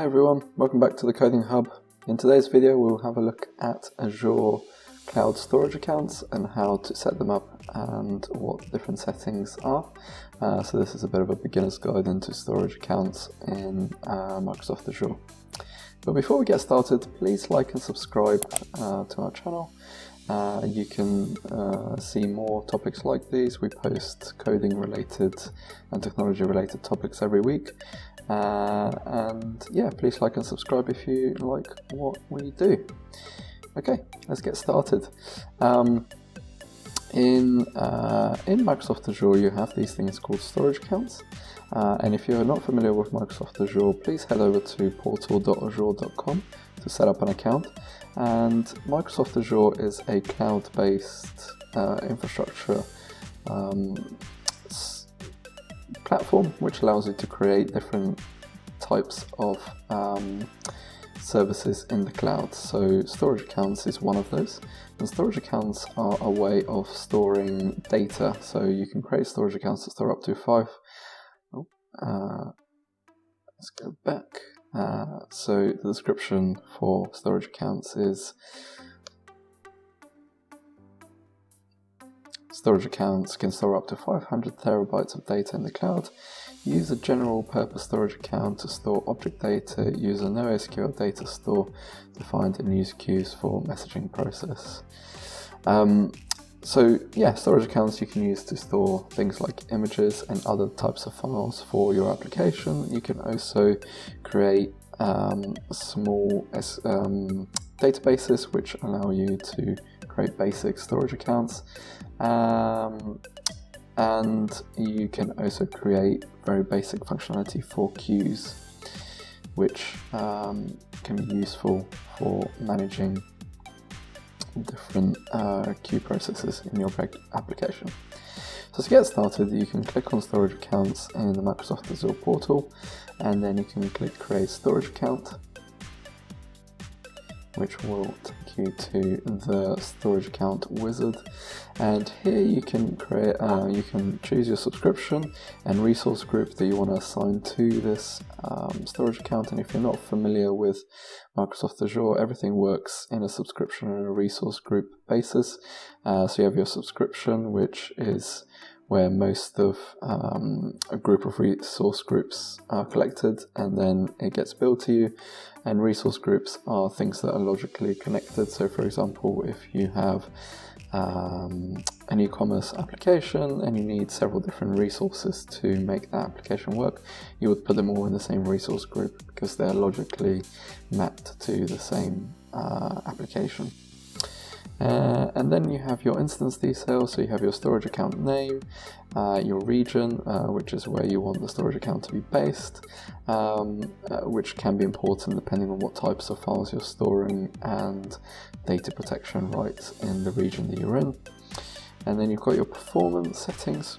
everyone, welcome back to the Coding Hub. In today's video we'll have a look at Azure Cloud Storage Accounts and how to set them up and what the different settings are. So this is a bit of a beginner's guide into storage accounts in Microsoft Azure. But before we get started, please like and subscribe to our channel. You can see more topics like these. We post coding related and technology related topics every week. And yeah, please like and subscribe if you like what we do. Okay, let's get started. In Microsoft Azure you have these things called storage accounts. And if you're not familiar with Microsoft Azure, please head over to portal.azure.com to set up an account. And Microsoft Azure is a cloud-based infrastructure platform which allows you to create different types of services in the cloud. So storage accounts is one of those, and storage accounts are a way of storing data. So you can create storage accounts to store up to 5. Let's go back. So the description for storage accounts is: storage accounts can store up to 500 terabytes of data in the cloud. Use a general purpose storage account to store object data. Use a NoSQL data store defined in use queues for messaging process. So yeah, storage accounts you can use to store things like images and other types of files for your application. You can also create small databases which allow you to create basic storage accounts. And you can also create very basic functionality for queues, which can be useful for managing different queue processes in your application. So to get started, you can click on storage accounts in the Microsoft Azure Portal, and then you can click create storage account, which will take you to the storage account wizard. And here you can create, you can choose your subscription and resource group that you want to assign to this storage account. And if you're not familiar with Microsoft Azure, everything works in a subscription and a resource group basis. So you have your subscription, which is where most of a group of resource groups are collected, and then it gets billed to you. And resource groups are things that are logically connected. So for example, if you have an e-commerce application and you need several different resources to make that application work, you would put them all in the same resource group because they're logically mapped to the same application. And then you have your instance details, so you have your storage account name, your region, which is where you want the storage account to be based, which can be important depending on what types of files you're storing, and data protection rights in the region that you're in. And then you've got your performance settings.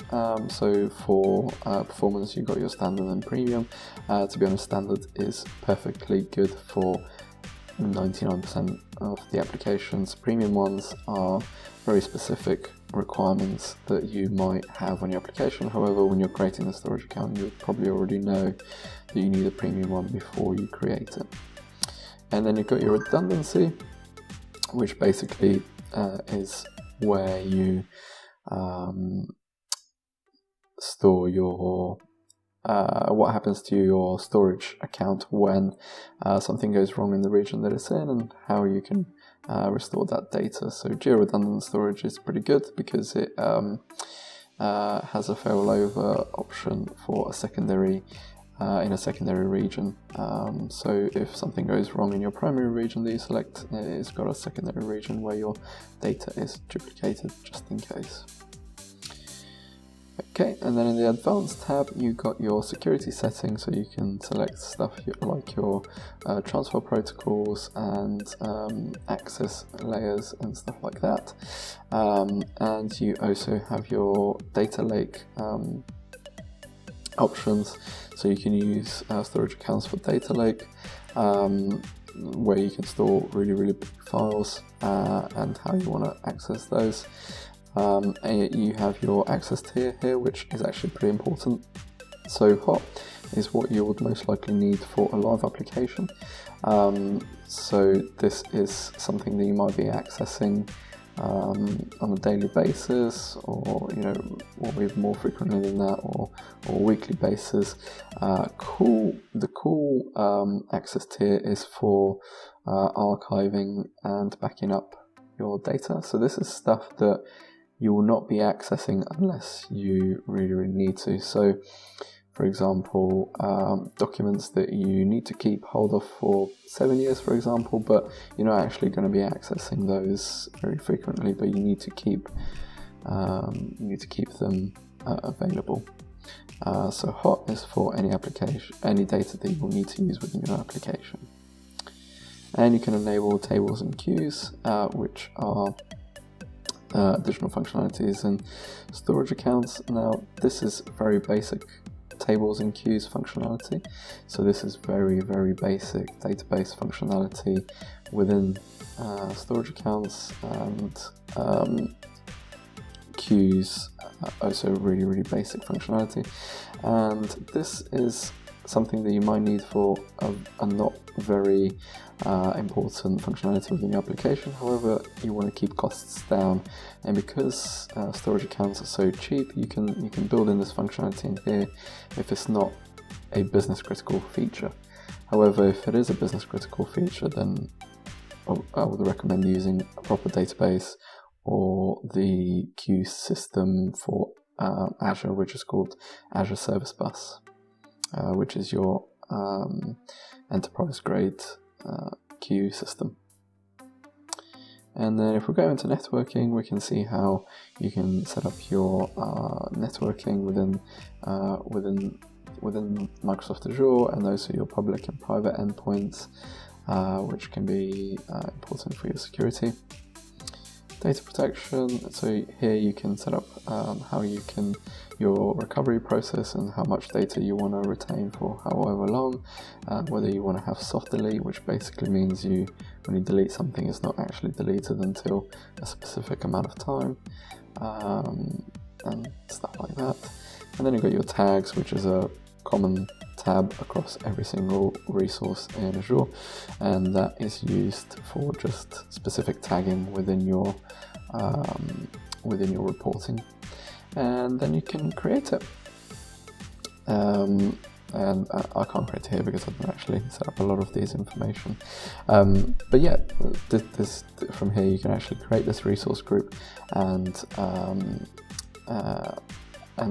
So for performance, you've got your standard and premium. To be honest, standard is perfectly good for 99% of the applications. Premium ones are very specific requirements that you might have on your application. However, when you're creating a storage account, you probably already know that you need a premium one before you create it. And then you've got your redundancy, which basically is where you store your what happens to your storage account when something goes wrong in the region that it's in, and how you can restore that data. So geo-redundant storage is pretty good because it has a failover option for a secondary in a secondary region. So if something goes wrong in your primary region that you select, it's got a secondary region where your data is duplicated just in case. Okay, and then in the Advanced tab, you've got your security settings, so you can select stuff like your transfer protocols and access layers and stuff like that. And you also have your data lake options, so you can use storage accounts for data lake, where you can store really big files and how you want to access those. You have your access tier here, which is actually pretty important. So hot is what you would most likely need for a live application. So this is something that you might be accessing on a daily basis, or or even more frequently than that, or weekly basis. The cool access tier is for archiving and backing up your data. So this is stuff that you will not be accessing unless you really need to. So for example, documents that you need to keep hold of for 7 years, for example, but you're not actually going to be accessing those very frequently, but you need to keep them available. So hot is for any data that you will need to use within your application. And you can enable tables and queues, which are additional functionalities in storage accounts. Now, this is very basic tables and queues functionality. So this is very basic database functionality within storage accounts, and queues also really basic functionality. And this is something that you might need for a not very important functionality within your application. However, you want to keep costs down, and because storage accounts are so cheap, you can build in this functionality in here if it's not a business critical feature. However, if it is a business critical feature, then I would recommend using a proper database or the queue system for Azure, which is called Azure Service Bus, which is your enterprise grade queue system. And then if we go into networking, we can see how you can set up your networking within Microsoft Azure, and also your public and private endpoints, which can be important for your security. Data protection, so here you can set up your recovery process and how much data you want to retain for however long, whether you want to have soft delete, which basically means when you delete something, it's not actually deleted until a specific amount of time, and stuff like that. And then you've got your tags, which is a common tab across every single resource in Azure, and that is used for just specific tagging within your reporting. And then you can create it. And I can't create it here because I didn't actually set up a lot of these information. But yeah, from here you can actually create this resource group and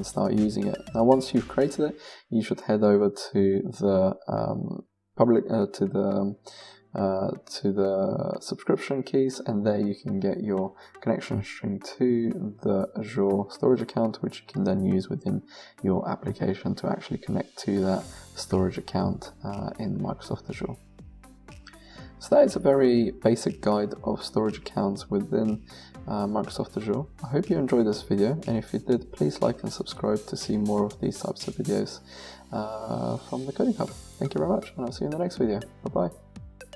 start using it. Now, once you've created it, you should head over to the to the subscription keys, and there you can get your connection string to the Azure Storage account, which you can then use within your application to actually connect to that storage account in Microsoft Azure. So that is a very basic guide of storage accounts within Microsoft Azure. I hope you enjoyed this video, and if you did, please like and subscribe to see more of these types of videos from the Coding Hub. Thank you very much, and I'll see you in the next video. Bye bye.